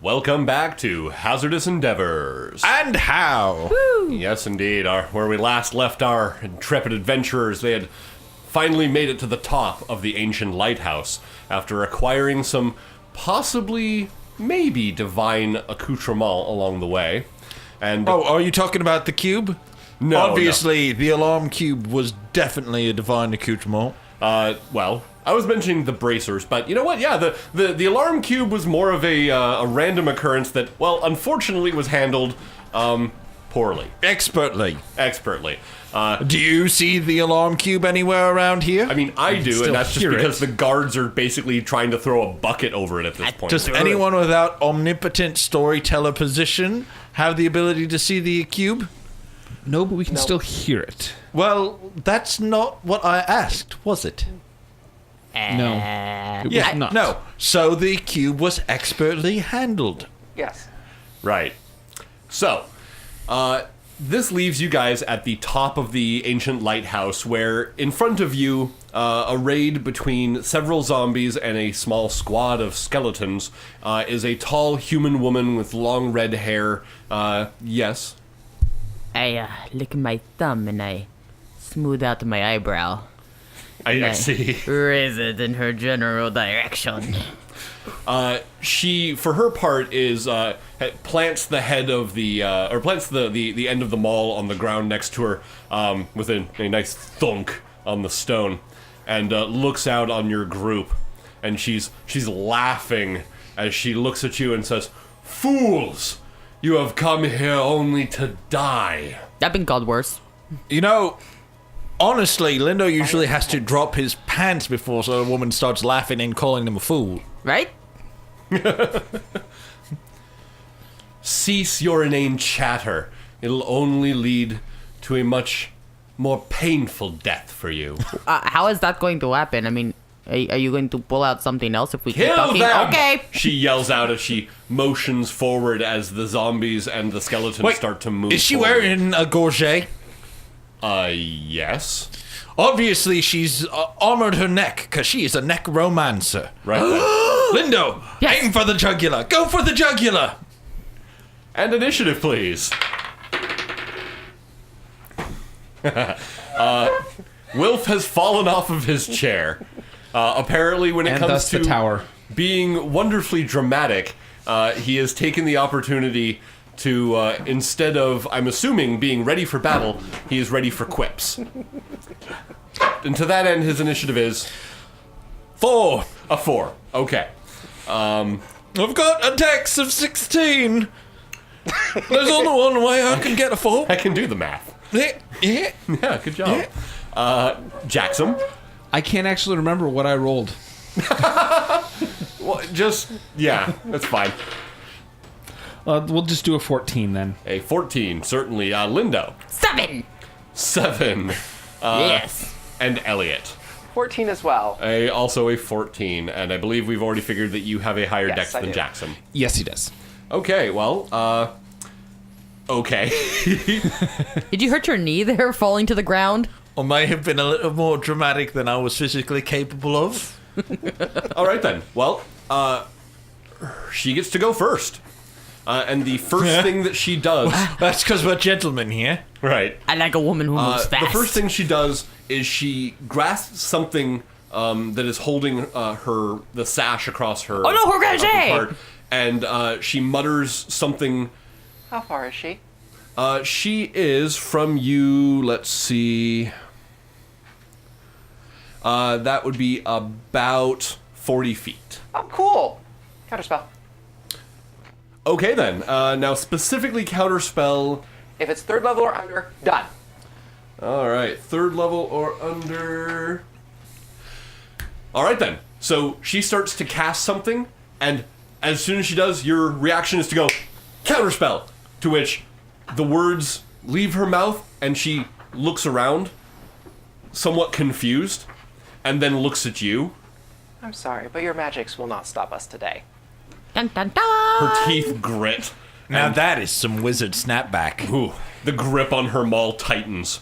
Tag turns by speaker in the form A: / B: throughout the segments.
A: Welcome back to Hazardous Endeavors.
B: And how?
C: Woo.
A: Yes, indeed. Where we last left our intrepid adventurers, they had finally made it to the top of the ancient lighthouse after acquiring some possibly, maybe divine accoutrement along the way. And
B: Oh, are you talking about the cube?
A: No,
B: Obviously, the alarm cube was definitely a divine accoutrement.
A: well, I was mentioning the bracers, but you know what? Yeah, the alarm cube was more of a random occurrence that, well, unfortunately was handled poorly.
B: Expertly.
A: Expertly.
B: Do you see the alarm cube anywhere around here?
A: I mean, I do, and that's just
C: hear
A: because
C: it.
A: the guards are basically trying to throw a bucket over it at this point.
B: Does anyone without omnipotent storyteller position have the ability to see the cube?
C: No, but we can still hear it.
B: Well, that's not what I asked, was it?
C: No. It was not.
B: No. So the cube was expertly handled.
D: Yes.
A: Right. So, this leaves you guys at the top of the ancient lighthouse, where in front of you, arrayed between several zombies and a small squad of skeletons, is a tall human woman with long red hair. Yes.
E: I lick my thumb and I smooth out my eyebrow.
A: I see.
E: Raise it in her general direction.
A: She, for her part, is plants the head of the or plants the end of the maul on the ground next to her, with a nice thunk on the stone, and looks out on your group, and she's laughing as she looks at you and says, "Fools! You have come here only to die."
E: I've been called worse.
B: You know, honestly, Lindo usually has to drop his pants before so a woman starts laughing and calling him a fool.
E: Right?
A: Cease your inane chatter. It'll only lead to a much more painful death for you.
E: How is that going to happen? I mean, are you going to pull out something else if we keep
A: Kill
E: talking?
A: them!
E: Okay.
A: She yells out as she motions forward as the zombies and the skeletons start to move
B: Is she
A: forward.
B: wearing a gorget?
A: Yes.
B: Obviously, she's armored her neck, because she is a necromancer.
A: Right then.
B: Lindo,
E: Yes.
B: aim for the jugular. Go for the jugular.
A: And initiative, please. Wilf has fallen off of his chair. Apparently, when it
C: And
A: comes
C: thus
A: to
C: the tower.
A: being wonderfully dramatic, he has taken the opportunity to, instead of, I'm assuming, being ready for battle, he is ready for quips. And to that end, his initiative is
B: 4.
A: a 4. Okay.
B: I've got a dex of 16. There's only one way I can get a 4.
A: I can do the math.
B: Yeah.
A: Yeah, good job. Jaxom.
C: I can't actually remember what I rolled.
A: Well, yeah, that's fine.
C: We'll just do a 14 then.
A: A 14, certainly. Lindo. 7.
E: Yes.
A: And Elliot.
D: 14 as well.
A: Also a 14, and I believe we've already figured that you have a higher
D: Yes,
A: dex
D: I
A: than
D: do.
A: Jaxom.
C: Yes, he does.
A: Okay, well, okay.
E: Did you hurt your knee there falling to the ground?
B: I may have been a little more dramatic than I was physically capable of.
A: All right then. Well, she gets to go first. And the first thing that she does...
B: That's because we're gentlemen here.
A: Right.
E: I like a woman who moves fast.
A: The first thing she does is she grasps something that is holding the sash across her.
E: Oh no, her
A: upper
E: gorget!
A: part, and she mutters something.
D: How far is she?
A: She is from you. Let's see. That would be about 40 feet.
D: Oh, cool. Counterspell.
A: Okay then. Now specifically counterspell.
D: If it's 3rd level or under, done.
A: All right, 3rd level or under. All right then. So she starts to cast something, and as soon as she does, your reaction is to go counterspell. To which the words leave her mouth, and she looks around, somewhat confused, and then looks at you.
D: I'm sorry, but your magics will not stop us today.
E: Dun, dun, dun.
A: Her teeth grit.
B: Now that is some wizard snapback.
A: Ooh, the grip on her maul tightens.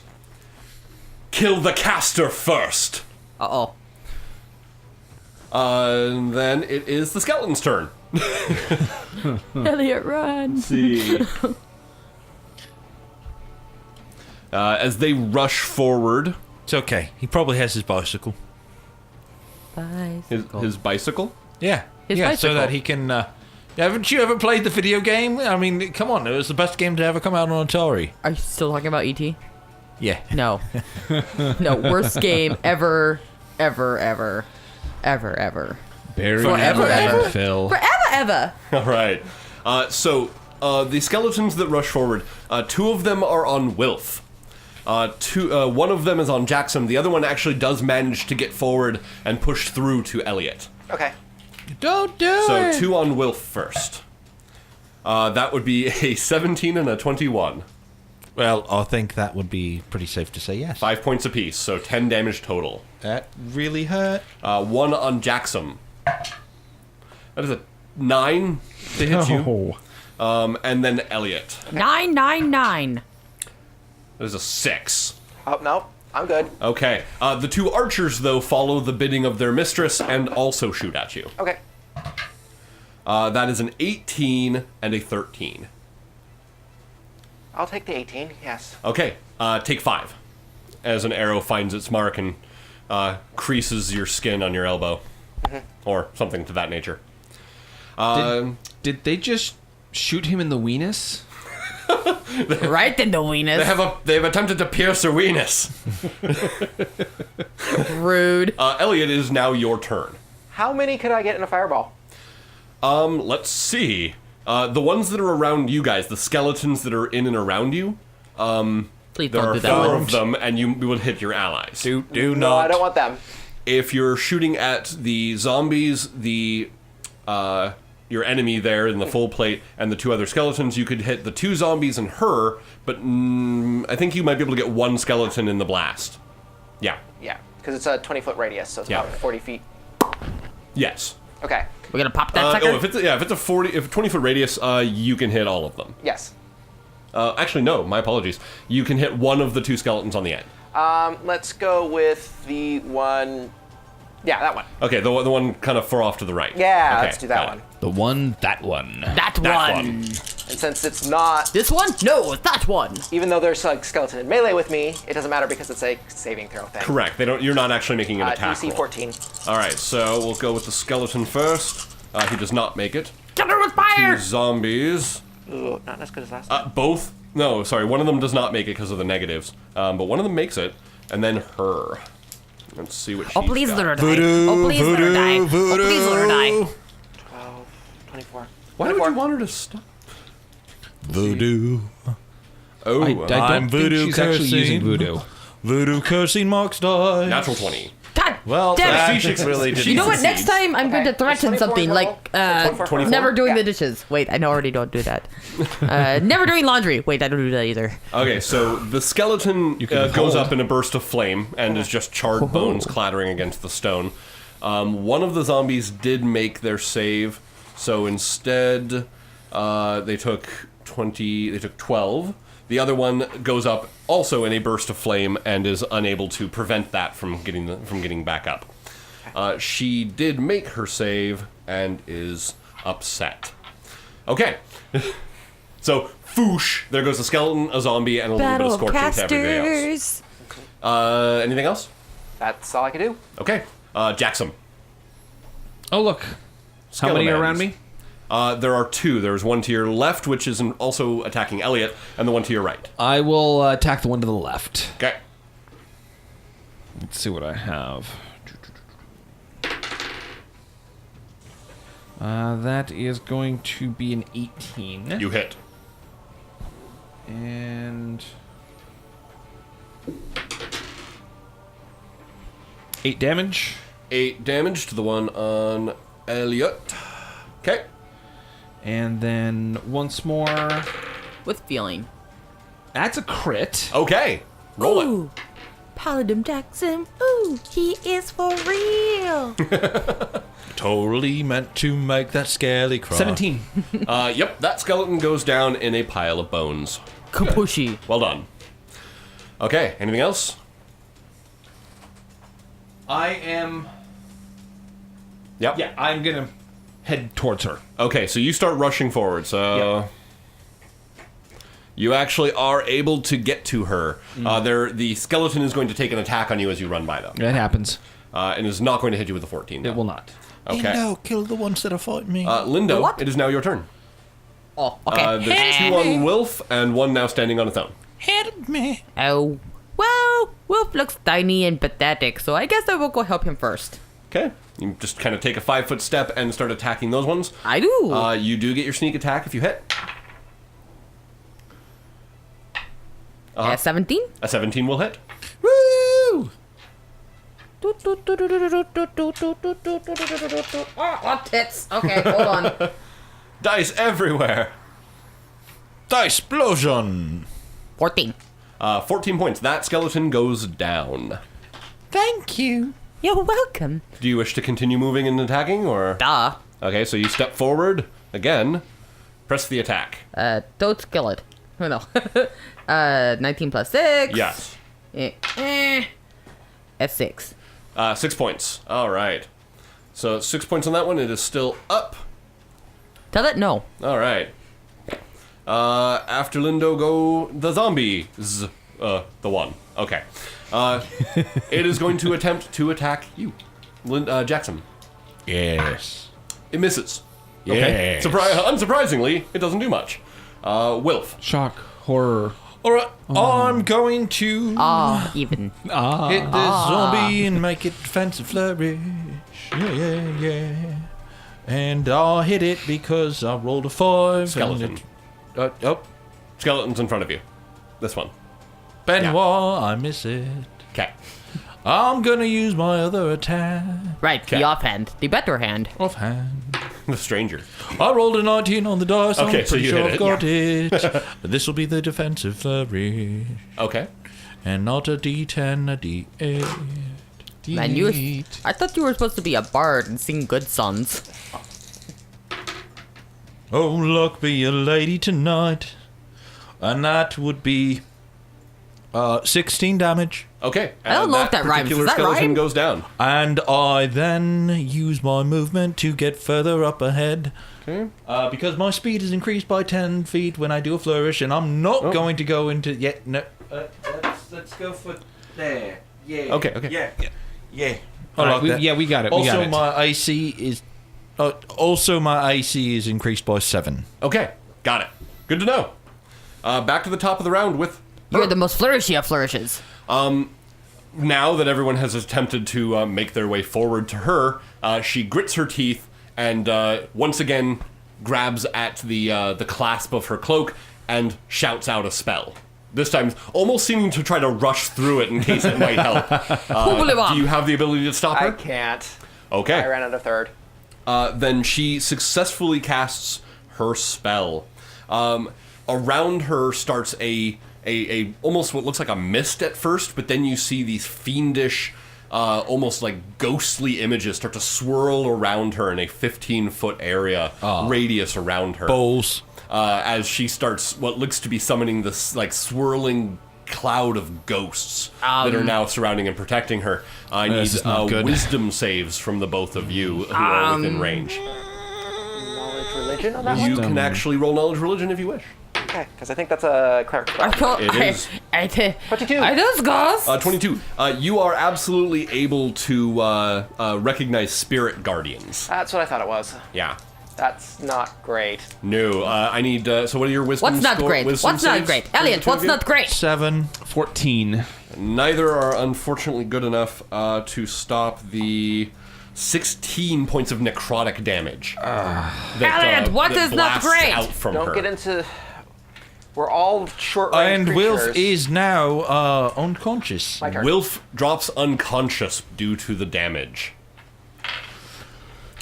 A: Kill the caster first.
E: Uh-oh.
A: Then it is the skeleton's turn.
E: Elliot, run.
A: See. As they rush forward,
B: It's okay. He probably has his bicycle.
E: Bicycle.
A: his bicycle.
B: Yeah.
E: His
B: yeah,
E: bicycle.
B: so that he can... haven't you ever played the video game? I mean, come on. It was the best game to ever come out on Atari.
E: Are you still talking about ET?
B: Yeah.
E: No. No, worst game ever, ever, ever, ever, ever.
C: Bury
B: Forever,
C: me,
B: ever?
C: Phil.
E: Forever, ever.
A: All right. So the skeletons that rush forward, two of them are on Wilf. One of them is on Jaxom. The other one actually does manage to get forward and push through to Elliot.
D: Okay.
B: Don't do
A: So
B: it!
A: 2 on Wilf first. That would be a 17 and a 21.
B: Well, I think that would be pretty safe to say yes.
A: 5 points apiece, so 10 damage total.
B: That really hurt.
A: 1 on Jaxom. That is a 9 to hit you. And then Elliot.
E: 999.
A: That is a 6.
D: Oh, no. I'm good.
A: Okay. The 2 archers, though, follow the bidding of their mistress and also shoot at you.
D: Okay.
A: That is an 18 and a 13.
D: I'll take the 18, yes.
A: Okay. Take 5. As an arrow finds its mark and creases your skin on your elbow. Or something to that nature.
C: Did they just shoot him in the weenus?
E: Right in the weenus.
A: They've attempted to pierce her weenus.
E: Rude.
A: Elliot, it is now your turn.
D: How many could I get in a fireball?
A: Let's see. The ones that are around you guys, the skeletons that are in and around you,
E: Please
A: there
E: don't
A: are
E: do
A: 4
E: that one.
A: of them, and you would hit your allies.
B: Do
D: No,
B: not.
D: I don't want them.
A: If you're shooting at the zombies, your enemy there in the full plate, and the 2 other skeletons, you could hit the 2 zombies and her, but I think you might be able to get 1 skeleton in the blast. Yeah.
D: Yeah, because it's a 20-foot radius, so it's
A: Yeah.
D: about 40 feet.
A: Yes.
D: Okay.
E: We're gonna pop that sucker?
A: If it's a 20-foot radius, you can hit all of them.
D: Yes.
A: Actually, no, my apologies. You can hit one of the 2 skeletons on the end.
D: Let's go with the one... Yeah, that one.
A: Okay, the one kind of far off to the right.
D: Yeah,
A: Okay,
D: let's do that
A: got
D: one.
A: it.
C: The one, that one.
E: that
A: That
E: one.
A: one.
D: And since it's not...
E: This one? No, it's that one.
D: Even though there's like skeleton in melee with me, it doesn't matter because it's a saving throw thing.
A: Correct. You're not actually making an attack
D: DC
A: roll.
D: 14.
A: All right, so we'll go with the skeleton first. He does not make it.
E: Get her with
A: 2
E: fire!
A: zombies.
D: Ooh, not as good as last time.
A: Both. No, sorry. One of them does not make it because of the negatives. But one of them makes it, and then her. Let's see what she's
E: Oh, please
A: got.
E: let her die.
B: Voodoo,
E: Oh, please let her die.
B: voodoo,
E: Oh, please let her die.
D: 12, 24.
A: Why would
D: 24.
A: you want her to stop?
B: Voodoo.
A: Oh,
C: I don't
B: I'm
C: think
B: voodoo
C: she's actually
B: cursing.
C: using voodoo.
B: Voodoo cursing marks die.
A: natural 20.
E: God
B: Well,
E: damn
B: that
E: it.
B: really didn't.
E: You know what? Next
A: succeeds.
E: time I'm going to
D: Okay,
E: threaten
D: 24
E: something
D: level.
E: like
D: 24.
E: never doing
D: Yeah.
E: the dishes. Wait, I already don't do that. Never doing laundry. Wait, I don't do that either.
A: Okay, so the skeleton
C: can
A: goes
C: hold.
A: up in a burst of flame and is just charred bones clattering against the stone. One of the zombies did make their save, so instead they took 20. They took 12. The other one goes up also in a burst of flame and is unable to prevent that from getting back up. She did make her save and is upset. Okay. So, foosh, there goes a skeleton, a zombie, and a little bit of scorching to everybody else. Anything else?
D: That's all I can do.
A: Okay. Jaxom.
C: Oh, look. How many are around me?
A: There are 2. There's one to your left, which is also attacking Elliot, and the one to your right.
C: I will attack the one to the left.
A: Okay.
C: Let's see what I have. That is going to be an 18.
A: You hit.
C: And 8 damage.
A: 8 damage to the one on Elliot. Okay.
C: And then once more.
E: With feeling.
C: That's a crit.
A: Okay. Roll it.
E: Ooh, Paladin Jaxom. Ooh, he is for real.
B: Totally meant to make that scaly cry.
C: 17.
A: Yep, that skeleton goes down in a pile of bones.
E: Kapushi.
A: Well done. Okay, anything else?
C: I am
A: Yep.
C: Yeah, I'm gonna head towards her.
A: Okay, so you start rushing forward. So you actually are able to get to her. The skeleton is going to take an attack on you as you run by them,
C: That happens.
A: and is not going to hit you with a 14.
C: It will not.
A: Okay.
B: Lindo, kill the ones that are fighting me.
A: Lindo,
E: What?
A: it is now your turn.
E: Oh, okay.
A: There's 2 on Wilf and 1 now standing on its own.
B: Help me.
E: Oh, well, Wilf looks tiny and pathetic, so I guess I will go help him first.
A: Okay. You just kind of take a 5-foot step and start attacking those ones.
E: I do.
A: You do get your sneak attack if you hit.
E: 17?
A: A 17 will hit.
B: Woo!
E: Oh, tits. Okay, hold on.
A: Dice everywhere.
B: Dice explosion.
E: 14.
A: 14 points. That skeleton goes down.
B: Thank you.
E: You're welcome.
A: Do you wish to continue moving and attacking, or?
E: Duh.
A: Okay, so you step forward again. Press the attack.
E: Don't kill it. Oh, no. 19 plus 6.
A: Yes.
E: That's 6.
A: 6 points. All right. So 6 points on that one. It is still up.
E: Tell it no.
A: All right. After Lindo go the zombies. The one. Okay. It is going to attempt to attack you, Jaxom.
B: Yes.
A: It misses. Okay.
B: Yes.
A: Unsurprisingly, it doesn't do much. Wilf.
C: Shock, horror.
B: All right. I'm going to
E: Even.
B: hit this zombie and make it defensive flourish. Yeah. And I'll hit it because I rolled a 5.
A: Skeleton. Skeleton's in front of you. This one.
B: Benoit, I miss it.
A: Okay.
B: I'm gonna use my other attack.
E: Right,
A: Okay.
E: the offhand. The better hand.
B: Offhand.
A: The stranger.
B: I rolled a 19 on the dice.
A: Okay,
B: I'm
A: so
B: pretty
A: you
B: sure
A: hit
B: I've got it. But this will be the defensive flourish.
A: Okay.
B: And not a D10, a D8.
E: Man, I thought you were supposed to be a bard and sing good songs.
B: Oh, luck be a lady tonight. And that would be 16 damage.
A: Okay.
E: I don't know if that rhymes.
A: particular
E: Does that
A: skeleton
E: rhyme?
A: goes down.
B: And I then use my movement to get further up ahead.
A: Okay.
B: Because my speed is increased by 10 feet when I do a flourish, and I'm not going to go into... No. Let's go for there. Yeah.
A: Okay.
B: Yeah.
C: All right,
B: like that.
C: we got it.
B: Also, my AC is... my AC is increased by 7.
A: Okay. Got it. Good to know. Back to the top of the round with her.
E: You're the most flourishy of flourishes.
A: Now that everyone has attempted to make their way forward to her, she grits her teeth and once again grabs at the clasp of her cloak and shouts out a spell. This time, almost seeming to try to rush through it in case it might help. Do you have the ability to stop her?
D: I can't.
A: Okay.
D: I ran out of third.
A: Then she successfully casts her spell. Around her starts a almost what looks like a mist at first, but then you see these fiendish, almost like ghostly images start to swirl around her in a 15-foot area radius around her.
B: Bowls.
A: As she starts what looks to be summoning this like swirling cloud of ghosts that are now surrounding and protecting her. I need wisdom saves from the both of you who are within range.
D: Knowledge religion on that
A: You
D: one?
A: can actually roll knowledge religion if you wish.
D: Okay, because I think that's a cleric spell.
A: It is.
D: 22.
E: I just guys.
A: 22. You are absolutely able to recognize spirit guardians.
D: That's what I thought it was.
A: Yeah.
D: That's not great.
A: No, I need. So, what are your wisdom?
E: What's not great?
A: wisdom
E: What's not
A: saves
E: great?
A: for the
E: Elliot,
A: two
E: what's
A: of you?
E: not great?
B: 7.
C: 14.
A: Neither are unfortunately good enough to stop the 16 points of necrotic damage.
E: Elliot, what
A: that
E: is not
A: blasts
E: great?
A: Out from
D: Don't
A: her.
D: get into... We're all short-range
B: And
D: creatures.
B: Wilf is now unconscious.
D: My turn.
A: Wilf drops unconscious due to the damage.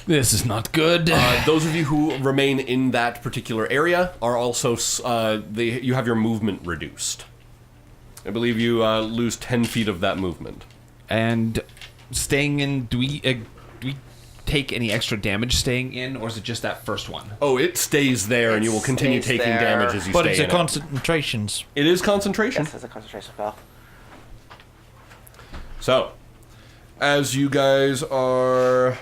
C: This is not good.
A: Those of you who remain in that particular area are also you have your movement reduced. I believe you lose 10 feet of that movement.
C: And staying in, do we take any extra damage staying in, or is it just that first one?
A: Oh, it stays there, and you will continue
D: stays
A: taking
D: there.
A: damage as you
B: But
A: stay
B: it's
A: in
B: a
A: it.
B: concentrations.
A: It is concentration.
D: Yes, it's a concentration spell.
A: So, as you guys are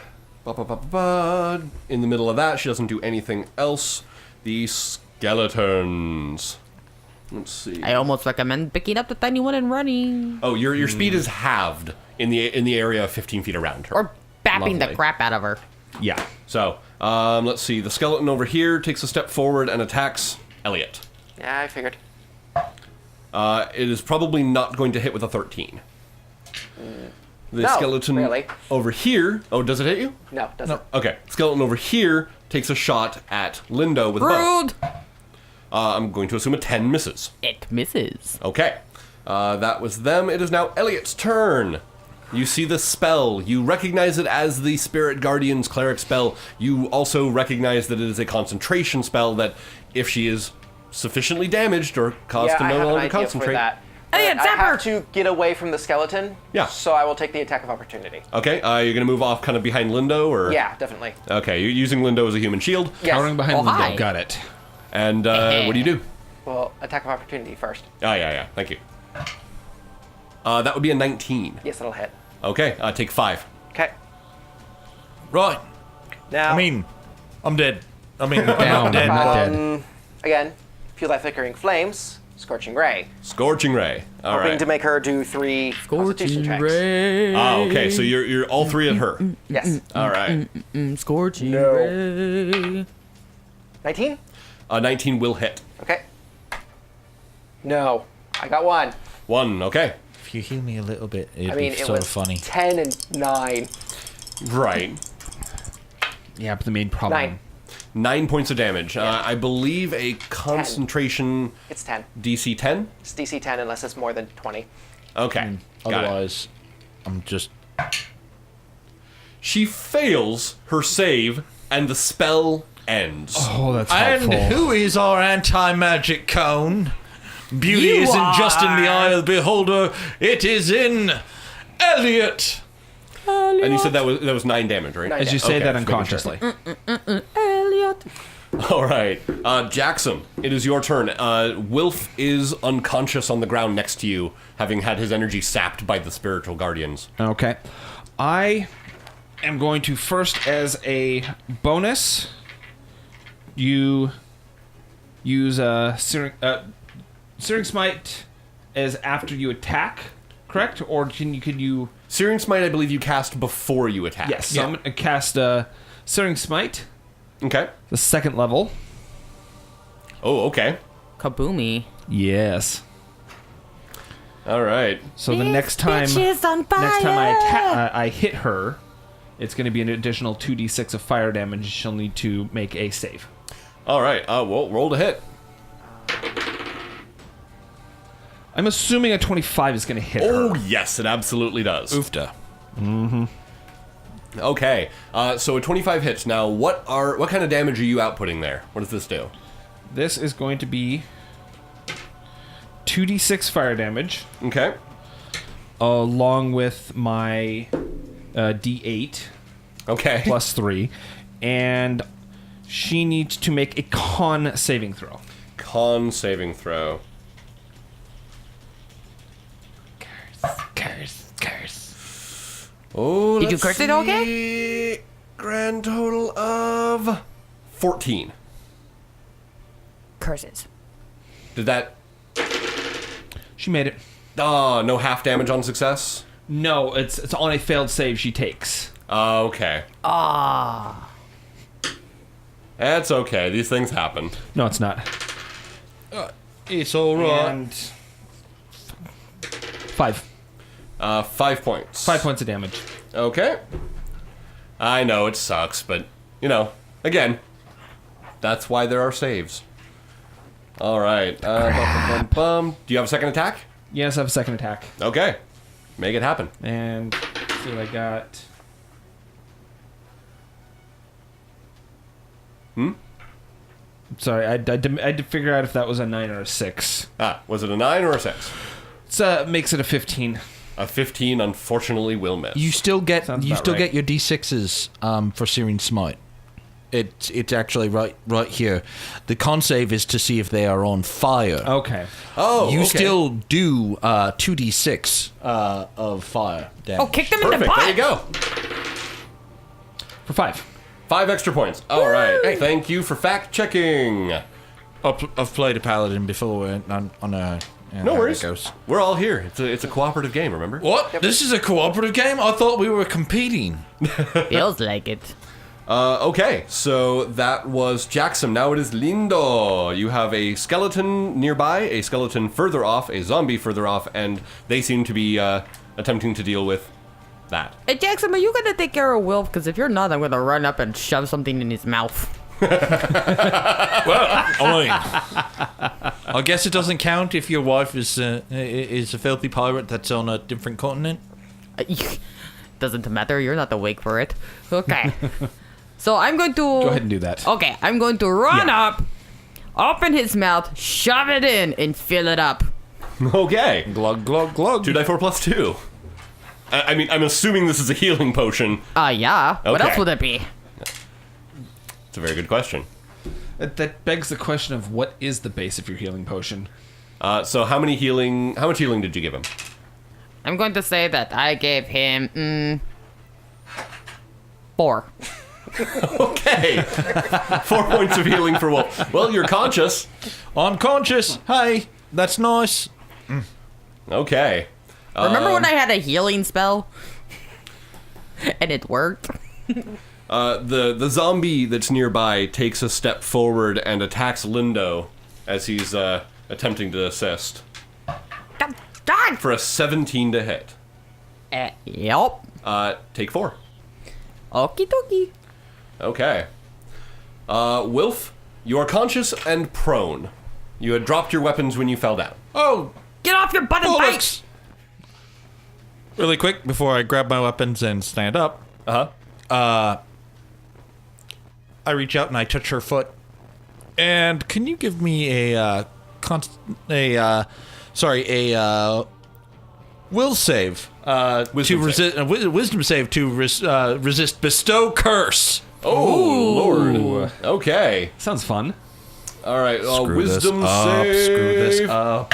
A: In the middle of that, she doesn't do anything else. The skeletons. Let's see.
E: I almost recommend picking up the tiny one and running.
A: Oh, your speed is halved in the area of 15 feet around her.
E: Or bapping
A: Lovely.
E: the crap out of her.
C: Yeah.
A: So, let's see. The skeleton over here takes a step forward and attacks Elliot.
D: Yeah, I figured.
A: It is probably not going to hit with a 13. The
D: No,
A: skeleton
D: really.
A: over here. Oh, does it hit you?
D: No, doesn't.
A: Okay. Skeleton over here takes a shot at Lindo with a bow.
E: Rude.
A: I'm going to assume a 10 misses.
E: It misses.
A: Okay. That was them. It is now Elliot's turn. You see the spell. You recognize it as the Spirit Guardian's cleric spell. You also recognize that it is a concentration spell that if she is sufficiently damaged or caused
D: Yeah,
A: to
D: I
A: no
D: have an
A: longer
D: idea
A: concentrate.
D: for that.
E: Elliot,
D: I
E: zap
D: have
E: her!
D: to get away from the skeleton.
A: Yeah.
D: So I will take the attack of opportunity.
A: Okay, you're going to move off kind of behind Lindo, or?
D: Yeah, definitely.
A: Okay, you're using Lindo as a human shield.
D: Yes.
C: Cowering behind
E: Oh,
C: Lindo.
E: hi.
C: Got it.
A: And what do you do?
D: Well, attack of opportunity first.
A: Oh, yeah, thank you. That would be a 19.
D: Yes, it'll hit.
A: Okay, take 5.
D: Okay.
B: Right.
D: Now.
B: I mean, I'm dead. I mean,
C: Down,
B: I'm dead.
C: not dead.
D: Again, fuel thy flickering flames, scorching ray.
A: Scorching Ray. All
D: Hoping
A: right.
D: to make her do 3 Constitution
E: Scorching
D: checks.
E: ray.
A: Okay, so you're all 3 at her.
D: Yes.
A: All right.
E: Scorching
D: No.
E: ray.
D: 19?
A: 19 will hit.
D: Okay. No. I got 1.
A: 1, okay.
B: If you heal me a little bit, it'd
D: I mean,
B: be
D: it
B: sort
D: was
B: of funny.
D: 10 and 9.
A: Right.
C: Yeah, but the main problem.
D: 9.
A: 9 points of damage. I believe a concentration
D: It's 10.
A: DC 10?
D: It's DC 10 unless it's more than 20.
A: Okay. Got it.
B: Otherwise, I'm just.
A: She fails her save, and the spell ends.
C: Oh, that's
B: And
C: helpful.
B: who is our anti-magic cone? Beauty
E: You
B: isn't just in the
E: are.
B: eye of the beholder; it is in Elliot.
A: And you said that was 9 damage, right?
D: 9
C: As you say
A: Okay,
C: that
A: just making sure.
C: unconsciously.
E: Elliot.
A: All right. Jaxom, it is your turn. Wilf is unconscious on the ground next to you, having had his energy sapped by the spiritual guardians.
C: Okay. I am going to first, as a bonus, you use Searing Smite as after you attack, correct? Or can you?
A: Searing Smite, I believe you cast before you attack.
C: Yes. So I'm going to cast Searing Smite,
A: Okay.
C: the 2nd level.
A: Oh, okay.
E: Kaboomy.
C: Yes.
A: All right.
C: So the next time I hit her, it's going to be an additional 2d6 of fire damage. She'll need to make a save.
A: All right. Well, roll to hit.
C: I'm assuming a 25 is going to hit
A: Oh,
C: her.
A: yes, it absolutely does.
B: Oofta.
A: Okay. So a 25 hits. Now, what kind of damage are you outputting there? What does this do?
C: This is going to be 2d6 fire damage,
A: Okay.
C: along with my d8
A: Okay.
C: plus 3, and she needs to make a con saving throw.
A: Con saving throw.
E: Curse.
A: Oh,
E: Did you
A: let's
E: curse it
A: see. Grand total of 14.
E: Curses.
A: Did that?
C: She made it.
A: Oh, no half damage on success.
C: No, it's on a failed save she takes.
A: Okay.
E: Ah.
A: That's okay. These things happen.
C: No, it's not.
B: It's all right.
C: And 5.
A: 5 points.
C: 5 points of damage.
A: Okay. I know it sucks, but again, that's why there are saves. All right. Do you have a second attack?
C: Yes, I have a second attack.
A: Okay. Make it happen.
C: And let's see what I got. Sorry, I had to figure out if that was a 9 or a 6.
A: Was it a 9 or a 6?
C: So makes it a 15.
A: A 15, unfortunately, will miss.
B: You still get
C: Sounds about right.
B: get your d6s for Searing Smite. It's actually right here. The con save is to see if they are on fire.
C: Okay.
A: Oh,
B: You
A: okay.
B: still do 2d6 of fire damage.
E: Oh, kick them in the
A: Perfect.
E: butt.
A: There you go.
C: For 5.
A: 5 extra points. All right. Hey, thank you for fact checking.
B: I've played a paladin before on a.
A: No worries. We're all here. It's a cooperative game, remember?
B: What? This is a cooperative game? I thought we were competing.
E: Feels like it.
A: Okay, so that was Jaxom. Now it is Lindo. You have a skeleton nearby, a skeleton further off, a zombie further off, and they seem to be attempting to deal with that.
E: Hey, Jaxom, are you going to take care of Wilf? Because if you're not, I'm going to run up and shove something in his mouth.
B: I guess it doesn't count if your wife is a filthy pirate that's on a different continent.
E: Doesn't matter. You're not awake for it. Okay. So I'm going to...
C: Go ahead and do that.
E: Okay, I'm going to run up, open his mouth, shove it in, and fill it up.
A: Okay.
B: Glug, glug, glug.
A: 2d4 plus 2. I mean, I'm assuming this is a healing potion.
E: Yeah. What
A: Okay.
E: else would it be?
A: It's a very good question.
C: That begs the question of what is the base of your healing potion?
A: So how much healing did you give him?
E: I'm going to say that I gave him 4.
A: Okay. 4 points of healing for Wolf. Well, you're conscious.
B: I'm conscious. Hey, that's nice.
A: Okay.
E: Remember when I had a healing spell? And it worked?
A: The zombie that's nearby takes a step forward and attacks Lindo as he's attempting to assist.
E: God!
A: For a 17 to hit.
E: Yep.
A: Take 4.
E: Okie dokie.
A: Okay. Wilf, you are conscious and prone. You had dropped your weapons when you fell down.
B: Oh,
E: Get off your butt and
B: bollocks! Really quick, before I grab my weapons and stand up,
A: Uh-huh.
B: I reach out and I touch her foot. And can you give me a will save wisdom save to resist bestow curse.
A: Oh, Lord. Okay.
C: Sounds fun.
A: All right. Wisdom
B: Screw this
A: save.
B: up.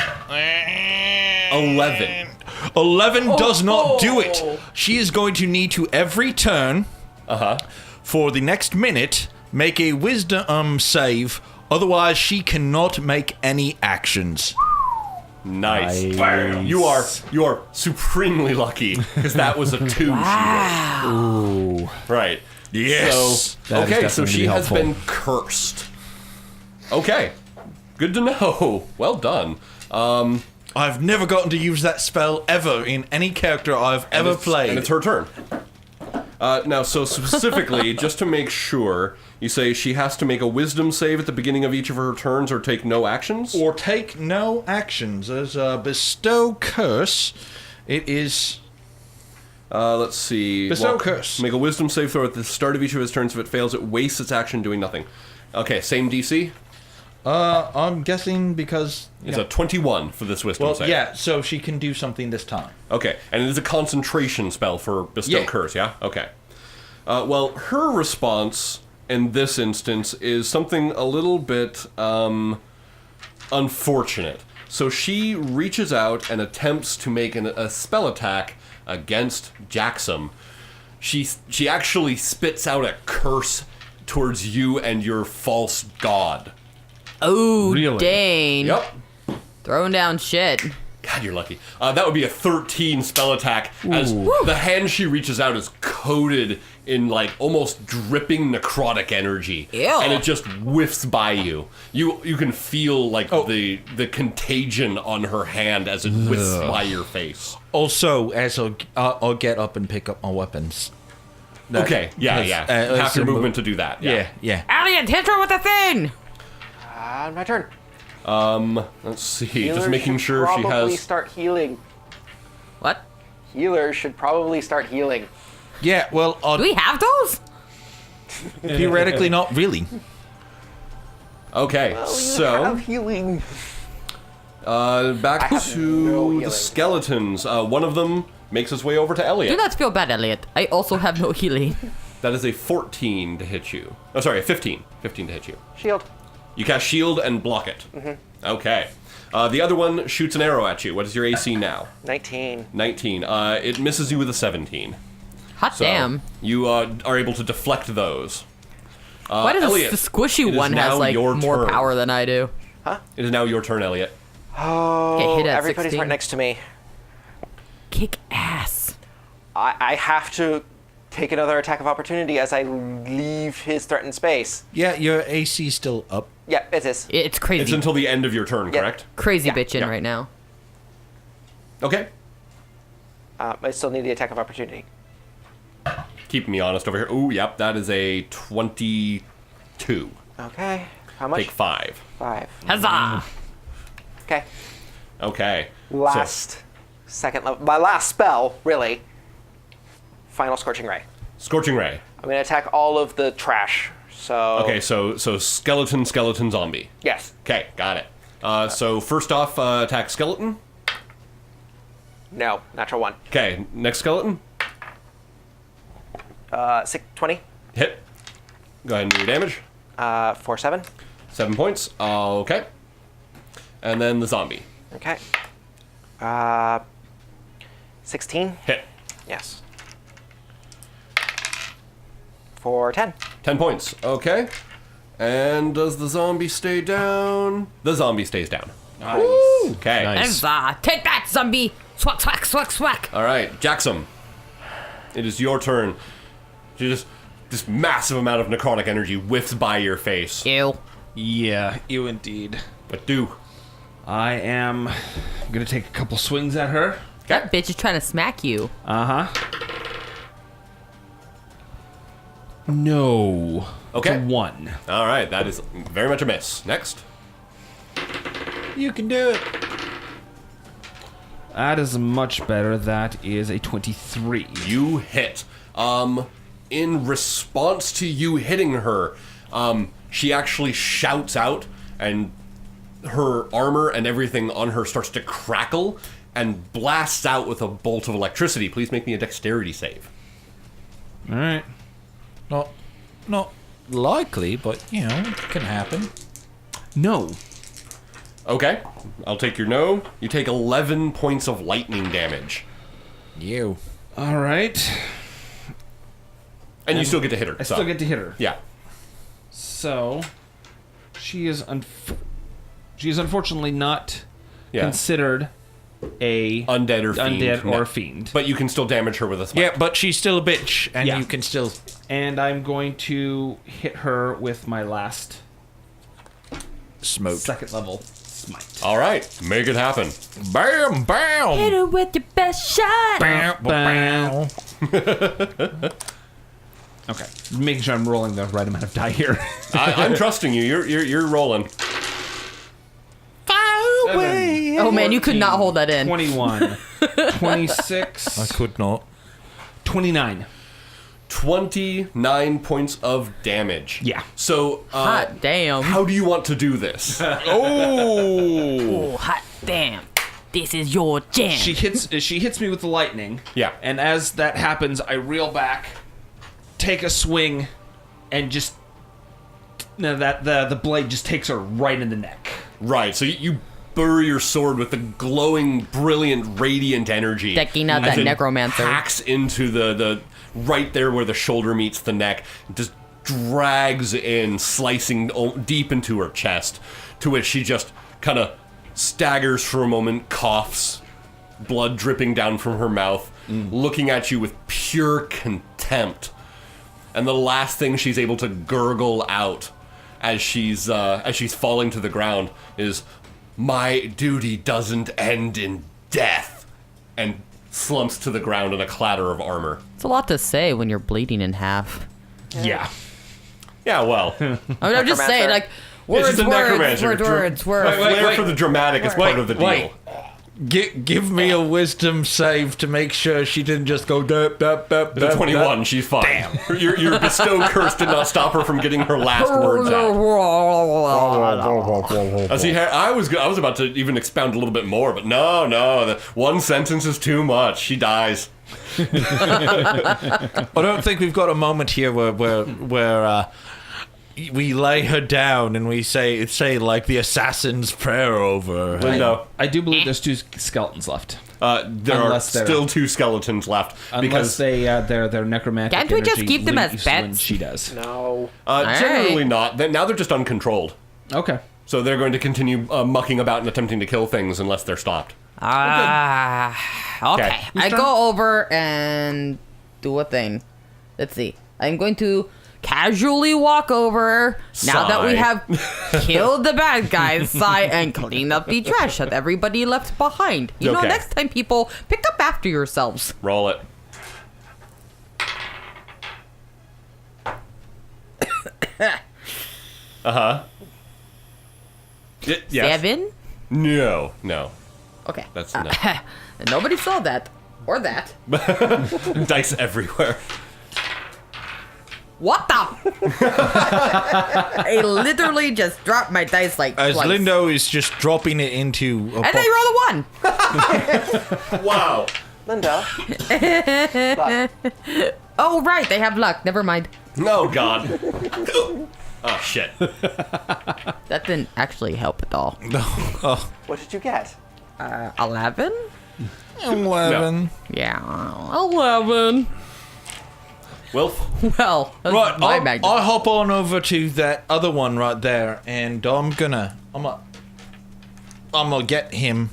A: 11.
B: 11 does not do it. She is going to need to every turn for the next minute make a wisdom save. Otherwise, she cannot make any actions.
A: Nice. You are supremely lucky because that was a 2.
E: Wow.
C: Ooh.
A: Right.
B: Yes.
A: So,
C: That is
A: okay, so
C: definitely
A: she has
C: helpful.
A: been cursed. Okay. Good to know. Well done.
B: I've never gotten to use that spell ever in any character I've ever played.
A: And it's her turn. Now, so specifically, just to make sure, you say she has to make a wisdom save at the beginning of each of her turns or take no actions?
B: Or take no actions. As bestow curse, it is...
A: Let's see.
B: Bestow curse.
A: Make a wisdom save throw at the start of each of his turns. If it fails, it wastes its action doing nothing. Okay, same DC?
B: I'm guessing because...
A: It's a 21 for this wisdom save.
B: yeah, so she can do something this time.
A: Okay, and it is a concentration spell for Bestow
B: Yeah.
A: Curse, yeah? Okay. Well, her response in this instance is something a little bit unfortunate. So she reaches out and attempts to make a spell attack against Jaxom. She actually spits out a curse towards you and your false god.
E: Oh,
C: Really?
E: dang.
A: Yep.
E: Throwing down shit.
A: God, you're lucky. That would be a 13 spell attack, as the hand she reaches out is coated in, like, almost dripping necrotic energy.
E: Ew.
A: And it just whiffs by you. You can feel, like, the contagion on her hand as it whiffs by your face.
B: Also, as I'll get up and pick up my weapons.
A: Okay, yeah. Half your movement to do that.
B: Yeah.
E: Elliot, hit her with a thing!
D: My turn.
A: Let's see,
D: Healers
A: just making
D: should
A: sure she
D: probably
A: has...
D: start healing.
E: What?
D: Healers should probably start healing.
B: Yeah, well,
E: Do we have those?
B: theoretically not really.
A: Okay, so...
D: healing.
A: Back
D: have no
A: to
D: healing.
A: the skeletons. One of them makes his way over to Elliot.
E: Do not feel bad, Elliot. I also have no healing.
A: That is a 14 to hit you. Oh, sorry, a 15. 15 to hit you.
D: Shield.
A: You cast shield and block it. Okay. The other one shoots an arrow at you. What is your AC now?
D: 19.
A: 19. It misses you with a 17.
E: Hot damn.
A: You are able to deflect those.
E: Why does
A: Elliot,
E: the squishy
A: it is
E: one
A: now
E: has like
A: your
E: more
A: turn.
E: power than I do?
A: It is now your turn, Elliot.
D: Oh,
E: Get hit at
D: everybody's
E: 16.
D: right next to me.
E: Kick ass.
D: I have to take another attack of opportunity as I leave his threatened space.
B: Yeah, your AC still up.
D: Yeah, it is.
E: It's crazy.
A: It's until the end of your turn,
D: Yeah.
A: correct?
E: Crazy
D: Yeah.
E: bitchin'
A: Yeah.
E: right now.
A: Okay.
D: I still need the attack of opportunity.
A: Keeping me honest over here. Ooh, yep, that is a 22.
D: Okay. How much?
A: Take 5.
D: 5.
E: Huzzah!
D: Okay.
A: Okay.
D: Last. Second level. My last spell, really. Final Scorching Ray.
A: Scorching Ray.
D: I'm going to attack all of the trash. So.
A: Okay, so skeleton, zombie.
D: Yes.
A: Okay, got it. So first off, attack skeleton.
D: No. Natural 1.
A: Okay, next skeleton.
D: 20.
A: Hit. Go ahead and do your damage.
D: 4, 7.
A: 7 points. Okay. And then the zombie.
D: Okay. 16.
A: Hit.
D: Yes. For 10.
A: 10 points. Okay. And does the zombie stay down? The zombie stays down. Okay.
B: Nice.
E: Huzzah! Take that, zombie! Swack, swack, swack, swack!
A: All right, Jaxom. It is your turn. This massive amount of necrotic energy whiffs by your face.
E: Ew.
C: Yeah, you indeed.
A: But do.
C: I am gonna take a couple swings at her.
E: That bitch is trying to smack you.
C: No.
A: Okay.
C: It's a 1.
A: All right, that is very much a miss. Next.
B: You can do it.
C: That is much better. That is a 23.
A: You hit. In response to you hitting her, she actually shouts out, and her armor and everything on her starts to crackle and blasts out with a bolt of electricity. Please make me a dexterity save.
C: All right.
B: Not likely, but you know, it can happen.
C: No.
A: Okay, I'll take your no. You take 11 points of lightning damage.
B: You.
C: All right.
A: And you still get to hit her.
C: I still get to hit her.
A: Yeah.
C: So, she is unfortunately not
A: Yeah.
C: considered a
A: Undead or fiend.
C: undead
A: No.
C: or fiend.
A: But you can still damage her with a smite.
B: Yeah, but she's still a bitch, and
C: Yeah.
B: you can still.
C: And I'm going to hit her with my last
B: Smoke.
C: second level smite.
A: All right, make it happen.
B: Bam, bam.
E: Hit her with your best shot!
B: Bam, bam.
C: Okay, making sure I'm rolling the right amount of die here.
A: I'm trusting you. You're rolling.
B: Far away.
E: Oh man, you could not hold that in.
C: 21, 26,
B: I could not.
C: 29.
A: 29 points of damage.
C: Yeah.
A: So,
E: Hot damn.
A: how do you want to do this?
E: Oh, hot damn. This is your jam.
C: She hits me with the lightning.
A: Yeah.
C: And as that happens, I reel back, take a swing, and just the blade just takes her right in the neck.
A: Right, so you bury your sword with the glowing, brilliant, radiant energy.
E: Decking out that
A: as it
E: necromancer.
A: hacks into the right there where the shoulder meets the neck, just drags in, slicing deep into her chest, to which she just kind of staggers for a moment, coughs, blood dripping down from her mouth, looking at you with pure contempt. And the last thing she's able to gurgle out as she's falling to the ground is, "My duty doesn't end in death," and slumps to the ground in a clatter of armor.
E: It's a lot to say when you're bleeding in half.
C: Yeah.
A: Yeah, well,
E: I'm just saying, like,
A: she's
E: words,
A: a necromancer.
E: words.
A: flair for the dramatic is part of the deal.
B: Wait. Give me a wisdom save to make sure she didn't just go dup, dup, dup,
A: The 21, she's fine. Damn. Your bestow curse did not stop her from getting her last words out. See, I was about to even expound a little bit more, but no, the one sentence is too much. She dies.
B: I don't think we've got a moment here where we lay her down and we say like the assassin's prayer over her.
A: Lindo.
C: I do believe there's 2 skeletons left.
A: There are still 2 skeletons left.
C: Unless they're necromantic.
E: Can't we just
C: energy
E: keep them as
C: leaves when
E: pets?
C: She does.
D: No.
A: Generally not. Now they're just uncontrolled.
C: Okay.
A: So they're going to continue mucking about and attempting to kill things unless they're stopped.
E: Okay.
A: Okay.
E: I go over and do a thing. Let's see. I'm going to casually walk over now that we have killed the bad guys, sigh, and clean up the trash that everybody left behind. You know, next time, people, pick up after yourselves.
A: Roll it. Uh-huh. Yes.
E: 7?
A: No.
E: Okay.
A: That's no.
E: Nobody saw that. Or that.
A: Dice everywhere.
E: What the? I literally just dropped my dice like
B: As
E: twice.
B: Lindo is just dropping it into a
E: And
B: box.
E: I roll a 1.
A: Wow.
D: Linda.
E: Oh, right. They have luck. Never mind.
A: Oh, God. Oh, shit.
E: That didn't actually help at all.
D: What did you get?
E: 11?
B: 11.
E: Yeah, 11.
A: Wilf?
E: Well, that's
B: Right,
E: my magnitude.
B: I'll hop on over to that other one right there, and I'm gonna get him,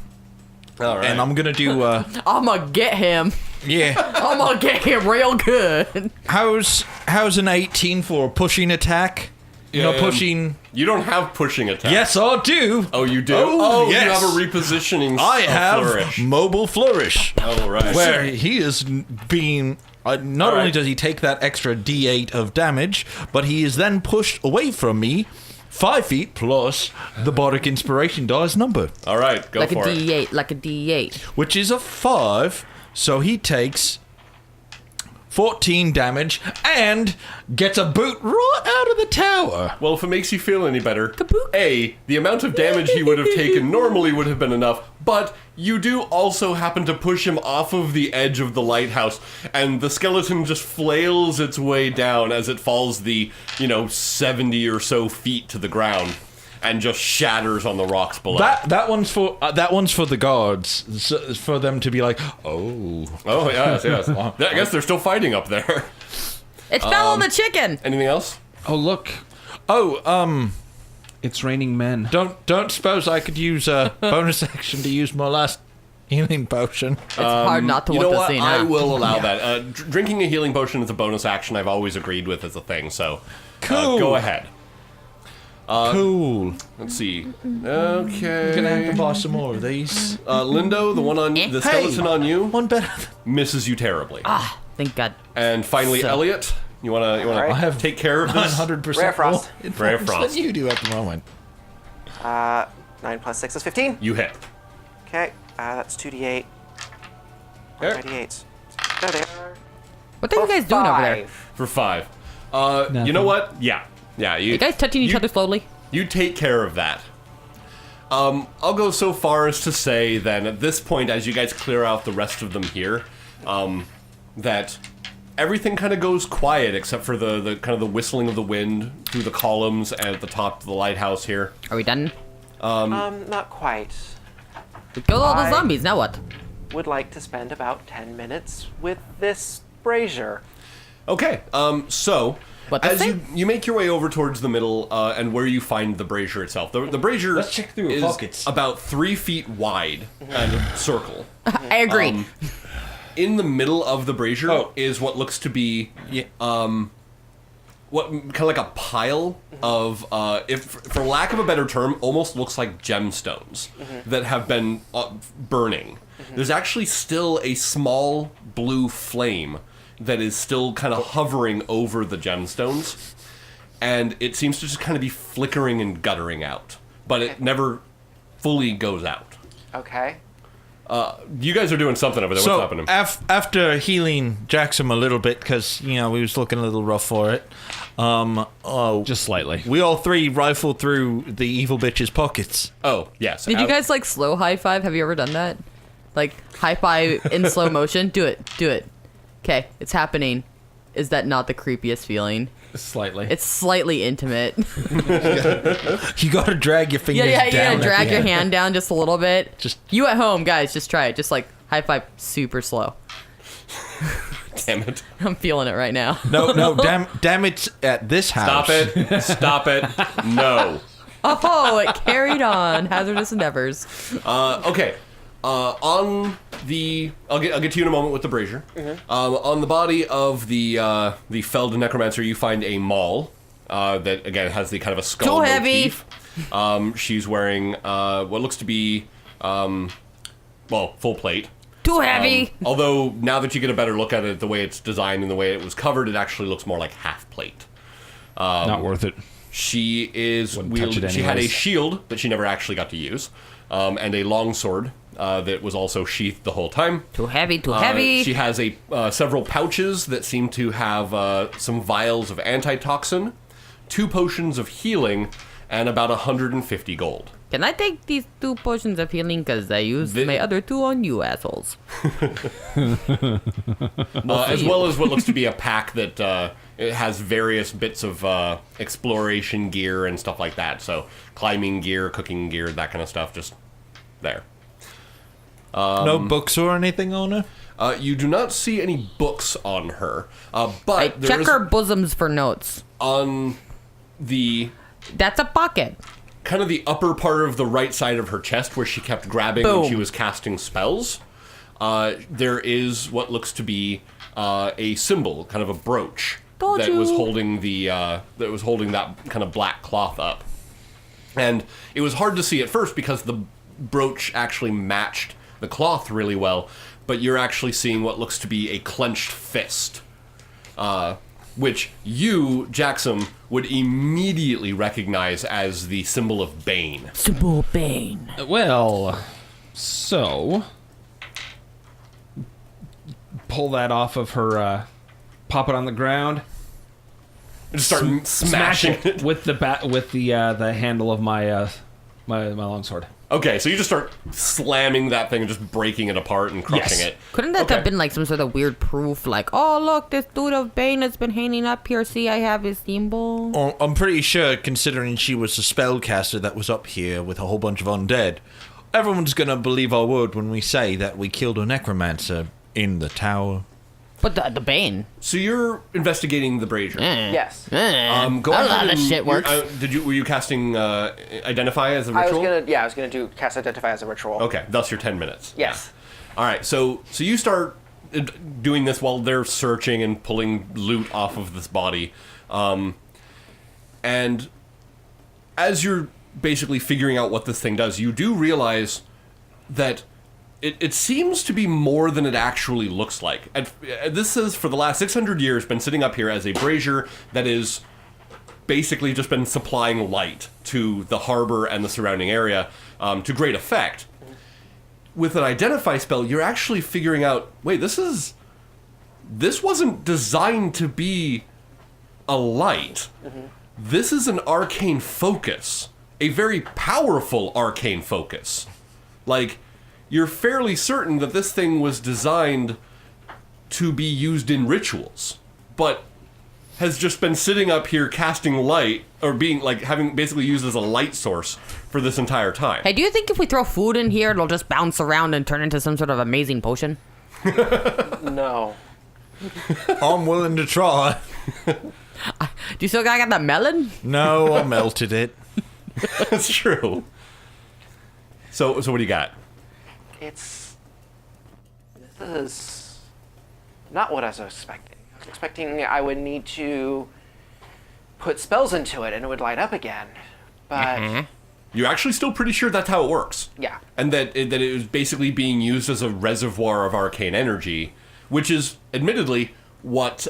A: All right.
B: and I'm gonna do
E: I'ma get him.
B: yeah.
E: I'ma get him real good.
B: How's an 18 for a pushing attack? You know, pushing.
A: You don't have pushing attack.
B: Yes, I do.
A: Oh, you do?
B: Oh,
A: You
B: yes.
A: have a repositioning
B: I have
A: flourish.
B: mobile flourish,
A: Oh, right.
B: where he is being. Not only
A: right.
B: does he take that extra D8 of damage, but he is then pushed away from me 5 feet plus the Bardic Inspiration dice number,
A: All right, go
E: Like a
A: for it.
E: D8, like a D8.
B: which is a 5. So he takes 14 damage and gets a boot right out of the tower.
A: Well, if it makes you feel any better, A, the amount of damage he would have taken normally would have been enough, but you do also happen to push him off of the edge of the lighthouse, and the skeleton just flails its way down as it falls the, 70 or so feet to the ground, and just shatters on the rocks below.
B: That one's for the guards, for them to be like, oh.
A: Oh, yes. I guess they're still fighting up there.
E: It fell on the chicken.
A: Anything else?
C: Oh, look.
B: Oh,
C: It's raining men.
B: don't suppose I could use a bonus action to use my last healing potion?
E: It's hard not to
A: You
E: want
A: know
E: to
A: what?
E: see
A: I
E: now.
A: will allow that. Drinking a healing potion is a bonus action I've always agreed with as a thing, so
B: Cool.
A: go ahead.
B: Cool.
A: Let's see. Okay.
B: Gonna have to buy some more of these.
A: Lindo, the one on the skeleton on you
B: One better.
A: misses you terribly.
E: Ah, thank God.
A: And finally,
E: So-
A: Elliot, you wanna
D: Alright.
B: I have
A: take care of this?
B: 100%
D: Rare frost.
B: more
A: Rare
B: influence
A: frost.
B: than you do at the moment.
D: 9 plus 6 is 15.
A: You hit.
D: Okay, that's 2d8.
A: There.
D: 2d8. There they are.
E: What are you guys doing over there?
D: 5.
A: For 5. You know what? Yeah.
E: You guys touching each other slowly?
A: You take care of that. I'll go so far as to say then, at this point, as you guys clear out the rest of them here, that everything kind of goes quiet except for the kind of the whistling of the wind through the columns and at the top of the lighthouse here.
E: Are we done?
D: Not quite.
E: We killed all the
D: I-
E: zombies, now what?
D: Would like to spend about 10 minutes with this brazier.
A: Okay, so
E: What, this
A: as
E: thing?
A: you make your way over towards the middle and where you find the brazier itself, the brazier
B: Let's check through
A: is
B: pockets.
A: about 3 feet wide and circle.
E: I agree.
A: In the middle of the brazier
B: Oh.
A: is what looks to be
B: Yeah.
A: what kind of like a pile of, if for lack of a better term, almost looks like gemstones that have been burning. There's actually still a small blue flame that is still kind of hovering over the gemstones, and it seems to just kind of be flickering and guttering out, but it never fully goes out.
D: Okay.
A: You guys are doing something over there. What's happening?
B: After healing Jaxom a little bit, because, he was looking a little rough for it,
C: Just slightly.
B: we all three rifled through the evil bitch's pockets.
A: Oh, yes.
E: Did you guys like slow high five? Have you ever done that? Like high five in slow motion? Do it. Okay, it's happening. Is that not the creepiest feeling?
C: Slightly.
E: It's slightly intimate.
B: You gotta drag your fingers
E: yeah.
B: down. at
E: Drag
B: the
E: your
B: end.
E: hand down just a little bit.
B: Just-
E: you at home, guys, just try it. Just like High five, super slow.
A: Damn it.
E: I'm feeling it right now.
B: No, damn it at this house.
A: Stop it. No.
E: Oh, it carried on. Hazardous Endeavors.
A: Okay. On the... I'll get to you in a moment with the brazier. On the body of the felled necromancer, you find a maul that, again, has the kind of a skull
E: Too heavy.
A: motif. She's wearing what looks to be, full plate.
E: Too heavy.
A: Although, now that you get a better look at it, the way it's designed and the way it was covered, it actually looks more like half plate.
C: Not worth it.
A: She is
C: Wouldn't touch it
A: she had a
C: anyways.
A: shield that she never actually got to use, and a longsword that was also sheathed the whole time.
E: Too heavy, too heavy.
A: She has several pouches that seem to have some vials of antitoxin, 2 potions of healing, and about 150 gold.
E: Can I take these 2 potions of healing? Because I used my other 2 on you assholes.
A: As well as what looks to be a pack that it has various bits of exploration gear and stuff like that. So climbing gear, cooking gear, that kind of stuff, just there.
B: No books or anything on her?
A: You do not see any books on her,
E: I
A: but there
E: check
A: is
E: her bosoms for notes.
A: on the
E: That's a pocket.
A: kind of the upper part of the right side of her chest where she kept grabbing
E: Boom.
A: when she was casting spells. There is what looks to be a symbol, kind of a brooch
E: Told
A: that
E: you.
A: was holding that kind of black cloth up. And it was hard to see at first because the brooch actually matched the cloth really well, but you're actually seeing what looks to be a clenched fist, which you, Jaxom, would immediately recognize as the symbol of Bane.
E: Simple Bane.
C: Well, so pull that off of her, pop it on the ground,
A: And just start smashing it.
C: with the handle of my my longsword.
A: Okay, so you just start slamming that thing and just breaking it apart and crushing
C: Yes.
A: it.
E: Couldn't that
A: Okay.
E: have been like some sort of weird proof? Like, oh, look, this dude of Bane has been hanging up here. See, I have his symbol.
B: Oh, I'm pretty sure, considering she was a spellcaster that was up here with a whole bunch of undead, everyone's gonna believe our word when we say that we killed a necromancer in the tower.
E: But the Bane.
A: So you're investigating the brazier.
D: Yes.
A: Go
E: I don't know
A: ahead
E: how
A: and
E: this shit works.
A: Were you casting Identify as a
D: I
A: ritual?
D: was gonna do cast Identify as a ritual.
A: Okay, thus your 10 minutes.
D: Yes.
A: All right, so you start doing this while they're searching and pulling loot off of this body, and as you're basically figuring out what this thing does, you do realize that it seems to be more than it actually looks like. This has, for the last 600 years, been sitting up here as a brazier that is basically just been supplying light to the harbor and the surrounding area to great effect. With an Identify spell, you're actually figuring out, wait, this wasn't designed to be a light. This is an arcane focus. A very powerful arcane focus. Like, you're fairly certain that this thing was designed to be used in rituals, but has just been sitting up here casting light, or being, like, having basically used as a light source for this entire time.
E: Hey, do you think if we throw food in here, it'll just bounce around and turn into some sort of amazing potion?
D: No.
B: I'm willing to try.
E: Do you still got that melon?
B: No, I melted it.
A: That's true. So what do you got?
D: This is not what I was expecting. I was expecting I would need to put spells into it and it would light up again. But
A: You're actually still pretty sure that's how it works.
D: yeah.
A: And that it was basically being used as a reservoir of arcane energy, which is, admittedly, what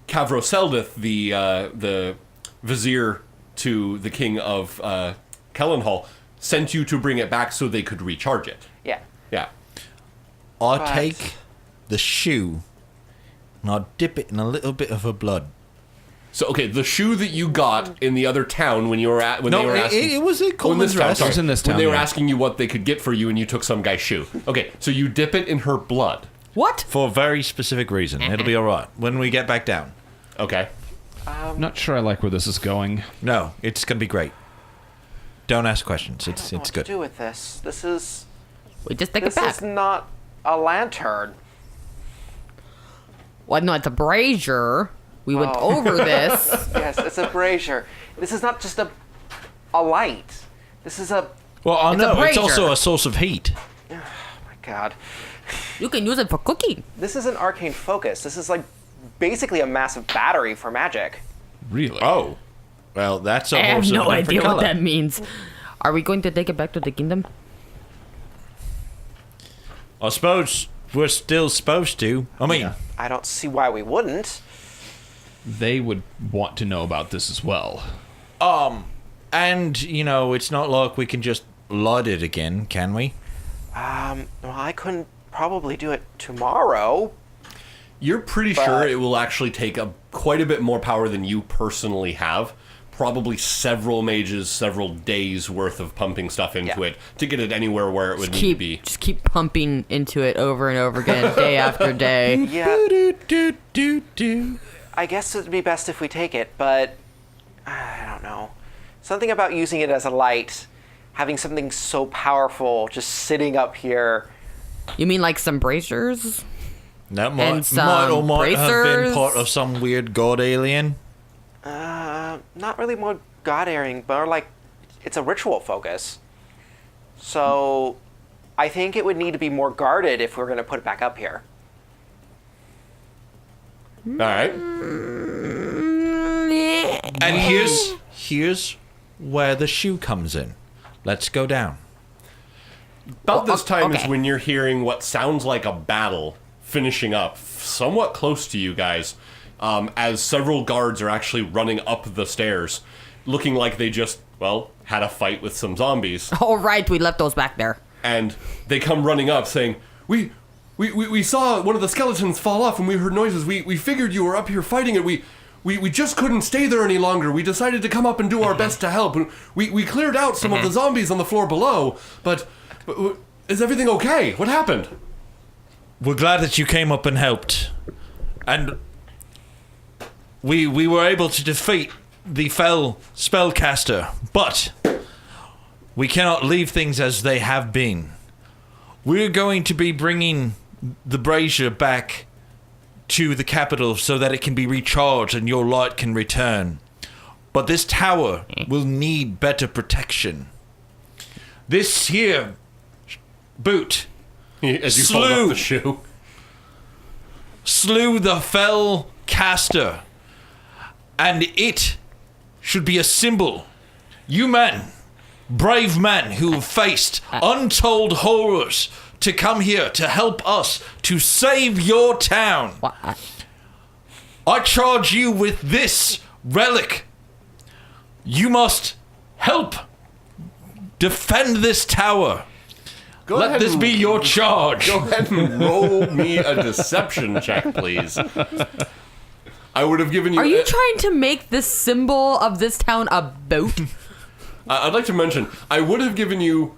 A: Cavroseldith, the vizier to the king of Kellenhall, sent you to bring it back so they could recharge it.
D: Yeah.
A: Yeah.
B: I
D: But-
B: take the shoe and I dip it in a little bit of her blood.
A: So, okay, the shoe that you got in the other town when you were at... When
B: No,
A: they were
B: it
A: asking,
B: was in Coleman's
A: town,
B: rest.
A: sorry.
C: It was in this
A: When
C: town,
A: they were
C: yeah.
A: asking you what they could get for you and you took some guy's shoe. Okay, so you dip it in her blood.
E: What?
B: For a very specific reason. It'll be alright when we get back down.
A: Okay.
C: I'm not sure I like where this is going.
B: No, it's going to be great. Don't ask questions.
D: I
B: It's
D: don't know what
B: good.
D: to do with this. This is
E: We just take it back.
D: not a lantern.
E: Well, no, it's a brazier. We went over this.
D: Yes, it's a brazier. This is not just a light. This is a...
B: Well, I
E: It's a
B: know, it's
E: brazier.
B: also a source of heat.
D: My God.
E: You can use it for cooking.
D: This is an arcane focus. This is like basically a massive battery for magic.
C: Really?
B: Oh. Well, that's a
E: I have
B: horse of
E: no
B: a different
E: idea
B: color.
E: what that means. Are we going to take it back to the kingdom?
B: I suppose we're still supposed to. I mean,
C: Yeah.
D: I don't see why we wouldn't.
C: They would want to know about this as well.
B: and, you know, it's not like we can just light it again, can we?
D: Well, I couldn't probably do it tomorrow.
A: You're pretty sure it will actually take quite a bit more power than you personally have. Probably several mages, several days worth of pumping stuff into it to get it anywhere where it would need to be.
E: Just keep pumping into it over and over again, day after day.
D: Yeah,
B: Do.
D: I guess it'd be best if we take it, but I don't know. Something about using it as a light, having something so powerful just sitting up here.
E: You mean like some braziers?
B: That
E: And some
B: might have been
E: bracers.
B: part of some weird god alien.
D: Not really more god-airing, but more like it's a ritual focus. So I think it would need to be more guarded if we're going to put it back up here.
A: All right.
B: And here's where the shoe comes in. Let's go down.
A: About this time is
E: okay.
A: when you're hearing what sounds like a battle finishing up, somewhat close to you guys, as several guards are actually running up the stairs, looking like they just, well, had a fight with some zombies.
E: Oh, right, we left those back there.
A: And they come running up saying, we saw one of the skeletons fall off and we heard noises. We figured you were up here fighting it. We just couldn't stay there any longer. We decided to come up and do our best to help. We cleared out some of the zombies on the floor below, but is everything okay? What happened?
B: We're glad that you came up and helped. And we were able to defeat the fell spellcaster, but we cannot leave things as they have been. We're going to be bringing the brazier back to the capital so that it can be recharged and your light can return. But this tower will need better protection. This here boot
A: As you hold up the shoe.
B: slew the fell caster, and it should be a symbol. You men, brave men who have faced untold horrors to come here to help us to save your town.
E: What?
B: I charge you with this relic. You must help defend this tower. Let this be your charge.
A: Go ahead and roll me a deception check, please. I would have given you...
E: Are you trying to make this symbol of this town a boat?
A: I'd like to mention, I would have given you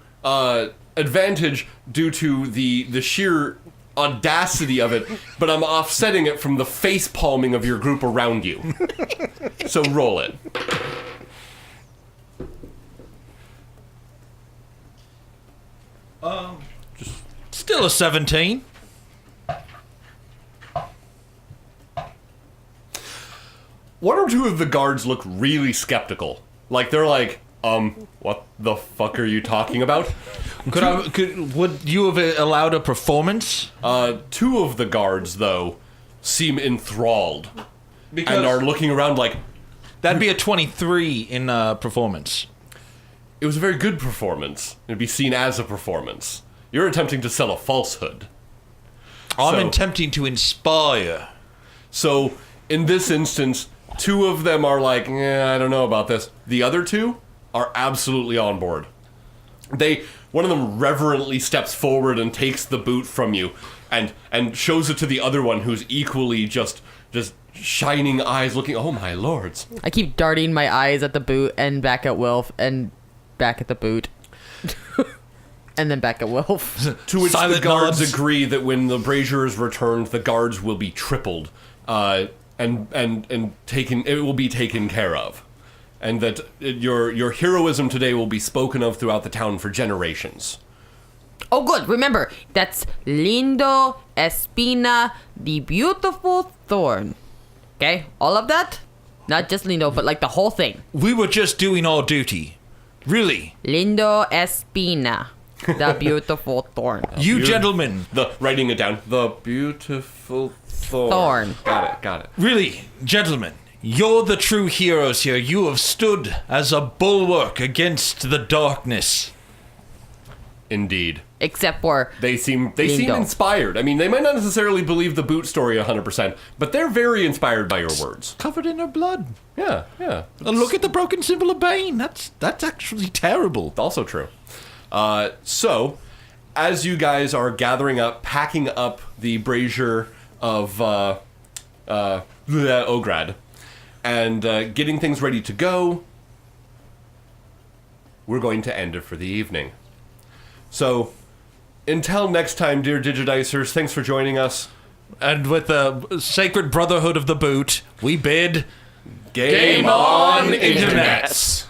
A: advantage due to the sheer audacity of it, but I'm offsetting it from the face palming of your group around you. So roll it.
B: Still a 17.
A: One or two of the guards look really skeptical. Like, they're like, what the fuck are you talking about?
B: Would you have allowed a performance?
A: Two of the guards, though, seem enthralled.
B: Because
A: And are looking around like,
B: that'd be a 23 in performance.
A: it was a very good performance. It'd be seen as a performance. You're attempting to sell a falsehood.
B: I'm attempting to inspire.
A: So, in this instance, two of them are like, I don't know about this. The other two are absolutely on board. One of them reverently steps forward and takes the boot from you and shows it to the other one, who's equally just shining eyes looking, oh my lords.
E: I keep darting my eyes at the boot and back at Wilf and back at the boot. And then back at Wilf.
A: To which
B: Silent
A: the guards
B: nods.
A: agree that when the brazier is returned, the guards will be tripled, and taken. It will be taken care of, and that your heroism today will be spoken of throughout the town for generations.
E: Oh, good. Remember, that's Lindo, Espina, the beautiful Thorn. Okay? All of that? Not just Lindo, but like the whole thing.
B: We were just doing our duty. Really.
E: Lindo, Espina, the beautiful Thorn.
B: You gentlemen.
A: Writing it down. The beautiful Thorn. Got it.
B: Really, gentlemen. You're the true heroes here. You have stood as a bulwark against the darkness.
A: Indeed.
E: Except for
A: They seem inspired. I mean, they might not necessarily believe the boot story 100%, but they're very inspired by your words.
B: Covered in her blood.
A: Yeah.
B: And look at the broken symbol of Bane. That's actually terrible.
A: Also true. So, as you guys are gathering up, packing up the brazier of Ograd, and getting things ready to go, we're going to end it for the evening. So, until next time, dear Digidicers, thanks for joining us.
B: And with the sacred brotherhood of the boot, we bid...
A: Game on, Internets!